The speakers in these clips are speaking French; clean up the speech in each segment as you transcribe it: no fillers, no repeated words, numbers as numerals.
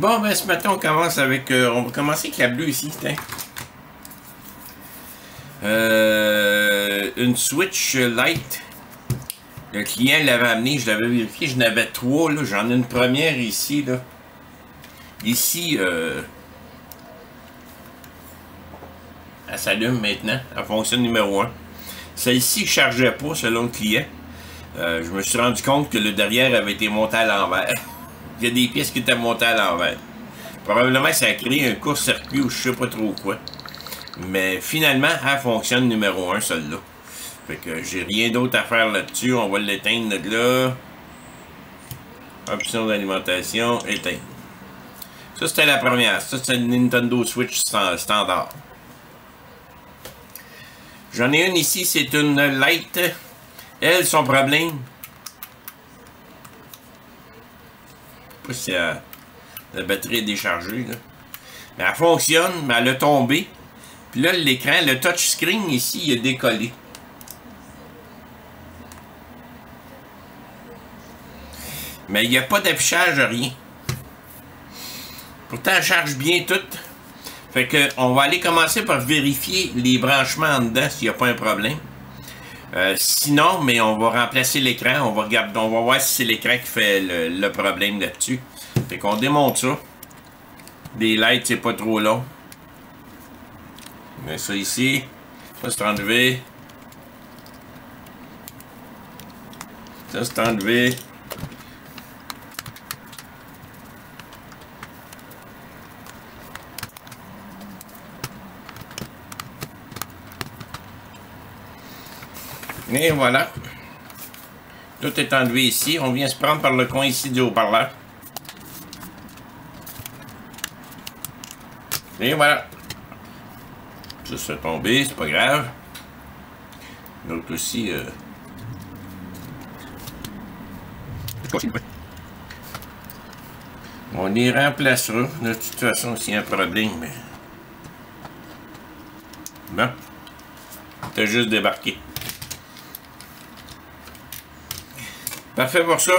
Bon, ben ce matin, on commence avec... on va commencer avec la bleue ici, tiens. Une Switch Lite. Le client l'avait amené, je l'avais vérifié, j'en avais 3, là. J'en ai une première ici, là. Ici, elle s'allume maintenant. Elle fonctionne numéro 1. Celle-ci ne chargeait pas, selon le client. Je me suis rendu compte que le derrière avait été monté à l'envers. Il y a des pièces qui étaient montées à l'envers. Probablement ça a créé un court-circuit ou je sais pas trop quoi. Mais finalement, elle fonctionne numéro 1, celle-là. Fait que j'ai rien d'autre à faire là-dessus. On va l'éteindre de là. Option d'alimentation, éteindre. Ça, c'était la première. Ça, c'est une Nintendo Switch standard. J'en ai une ici, c'est une Lite. Elle, son problème... Je sais pas si la batterie est déchargée, là. Mais elle fonctionne, mais elle a tombé. Puis là, l'écran, le touchscreen ici, il a décollé. Mais il n'y a pas d'affichage, rien. Pourtant, elle charge bien tout. Fait que on va aller commencer par vérifier les branchements en dedans s'il n'y a pas un problème. Sinon, mais on va remplacer l'écran. On va regarder, on va voir si c'est l'écran qui fait le problème là-dessus. Fait qu'on démonte ça. Des lights, c'est pas trop long. On met ça ici. Ça, c'est enlevé. Ça, c'est enlevé. Et voilà. Tout est enlevé ici. On vient se prendre par le coin ici du haut-parleur. Et voilà. Ça se fait tomber, c'est pas grave. L'autre aussi. On les remplacera. De toute façon, s'il y a un problème. Mais... Bon. T'as juste débarqué. Parfait pour ça.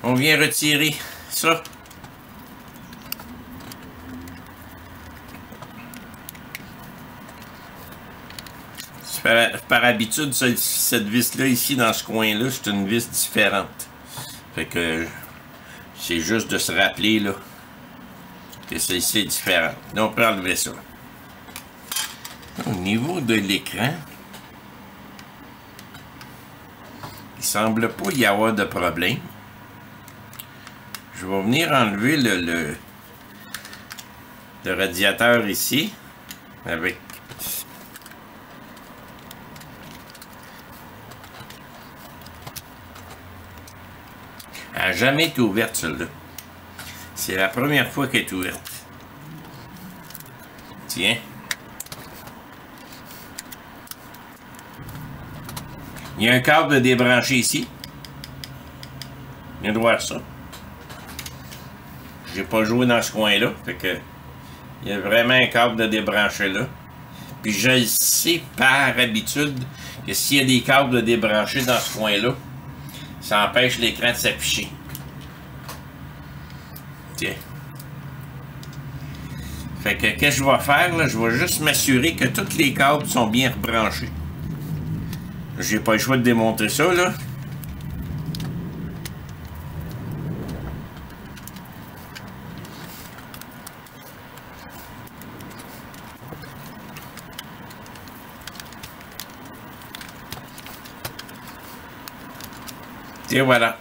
On vient retirer ça. Par habitude, cette vis-là, ici, dans ce coin-là, c'est une vis différente. Fait que c'est juste de se rappeler, là, que celle-ci est différente. Donc, on peut enlever ça. Au niveau de l'écran, il semble pas y avoir de problème. Je vais venir enlever le radiateur ici, avec... Elle n'a jamais été ouverte, celle-là. C'est la première fois qu'elle est ouverte. Tiens. Il y a un câble de débranché ici. Je viens de voir ça. J'ai pas joué dans ce coin-là. Fait que il y a vraiment un câble de débranché là. Puis je sais par habitude que s'il y a des câbles de débranché dans ce coin-là, ça empêche l'écran de s'afficher. Tiens. Fait que qu'est-ce que je vais faire là? Je vais juste m'assurer que tous les câbles sont bien rebranchés. J'ai pas le choix de démonter ça, là. Et voilà.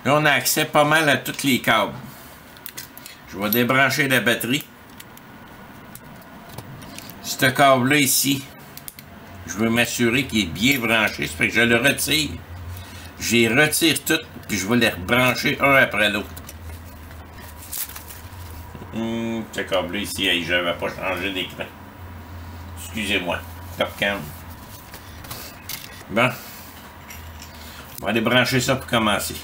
Là, on a accès pas mal à tous les câbles. Je vais débrancher la batterie. Ce câble-là ici, je veux m'assurer qu'il est bien branché. Ça fait que je le retire. J'y retire tout, puis je vais les rebrancher un après l'autre. Ce câble-là ici, hey, je n'avais pas changé d'écran. Excusez-moi. Top cam. Bon. On va aller brancher ça pour commencer.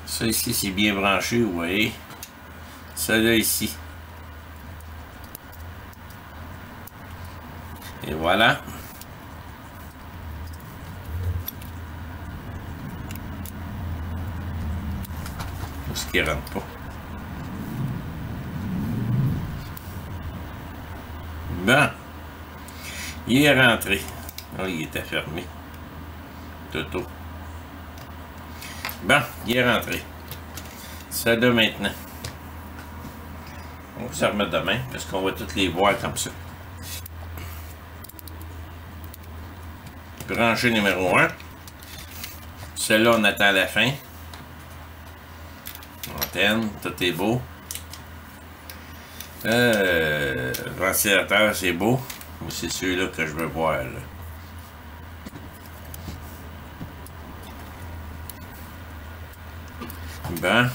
Ça ici, c'est bien branché, vous voyez. Ça là ici. Et voilà. qu'il rentre pas. Bon. Il est rentré. Oh, il était fermé. Toto. Bon, il est rentré. Ça là maintenant. On va se remettre demain parce qu'on va toutes les voir comme ça. Brancher numéro 1. Celui-là, on attend la fin. Antenne, tout est beau. Ventilateur, c'est beau. C'est celui-là que je veux voir. Là. Bon.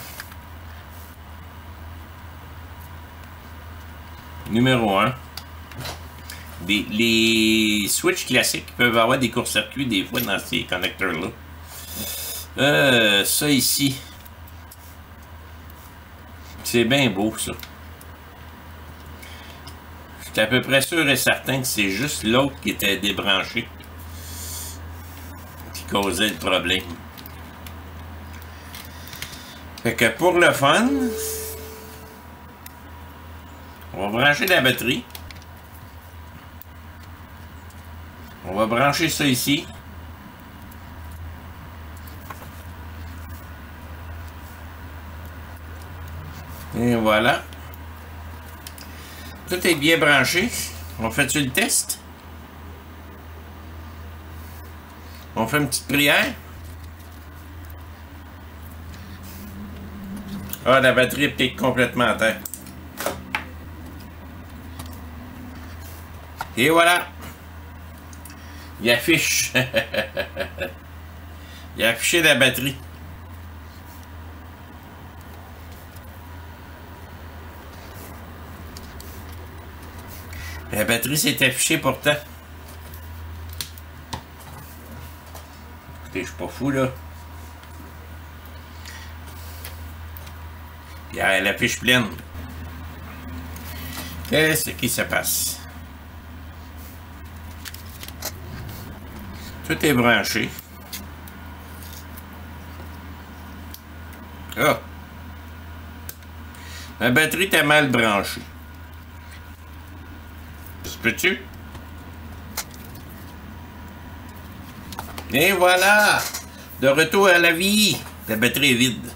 Numéro 1. Les switches classiques peuvent avoir des courts-circuits des fois dans ces connecteurs-là. Ça ici. C'est bien beau, ça. Je suis à peu près sûr et certain que c'est juste l'autre qui était débranché qui causait le problème. Fait que pour le fun, on va brancher la batterie. On va brancher ça ici. Et voilà. Tout est bien branché. On fait-tu le test? On fait une petite prière? Ah, la batterie est peut-être complètement à terre. Et voilà. Il affiche. Il a affiché la batterie. La batterie s'est affichée pourtant. Écoutez, je suis pas fou là. Puis elle affiche pleine. Qu'est-ce qui se passe? Tout est branché. Ah! La batterie était mal branchée. Peux-tu? Et voilà! De retour à la vie! La batterie est vide.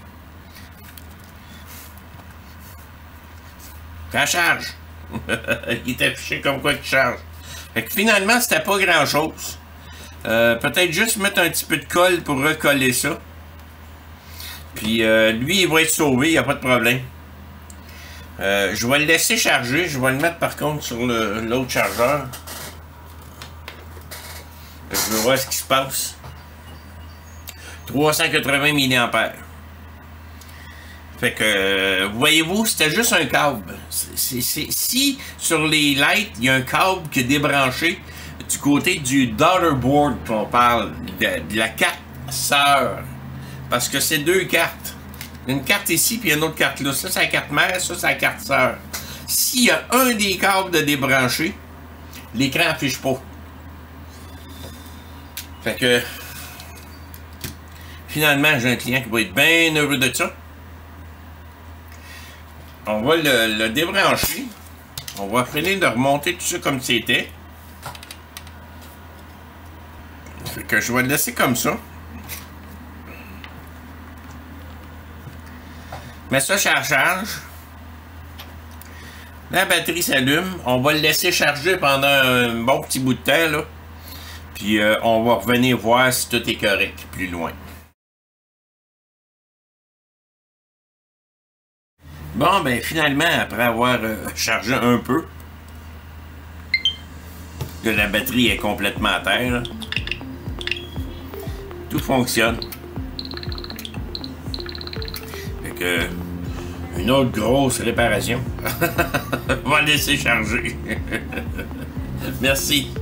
Ça charge! Il est affiché comme quoi il charge. Fait que finalement, c'était pas grand-chose. Peut-être juste mettre un petit peu de colle pour recoller ça. Puis lui, il va être sauvé, il n'y a pas de problème. Je vais le laisser charger. Je vais le mettre par contre sur l'autre chargeur. Je veux voir ce qui se passe. 380 mAh. Fait que, voyez-vous, c'était juste un câble. Si sur les lights, il y a un câble qui est débranché du côté du daughterboard qu'on parle, de la carte sœur. Parce que c'est deux cartes. Une carte ici, puis une autre carte là. Ça, c'est la carte mère, ça, c'est la carte sœur. S'il y a un des câbles de débranché, l'écran n'affiche pas. Fait que, finalement, j'ai un client qui va être bien heureux de ça. On va le débrancher. On va finir de remonter tout ça comme c'était. Fait que je vais le laisser comme ça. Mais ça charge. La batterie s'allume. On va le laisser charger pendant un bon petit bout de temps, là. Puis on va revenir voir si tout est correct plus loin. Bon, ben finalement, après avoir chargé un peu, que la batterie est complètement à terre, là, tout fonctionne. Fait que, une autre grosse réparation. On va laisser charger. Merci.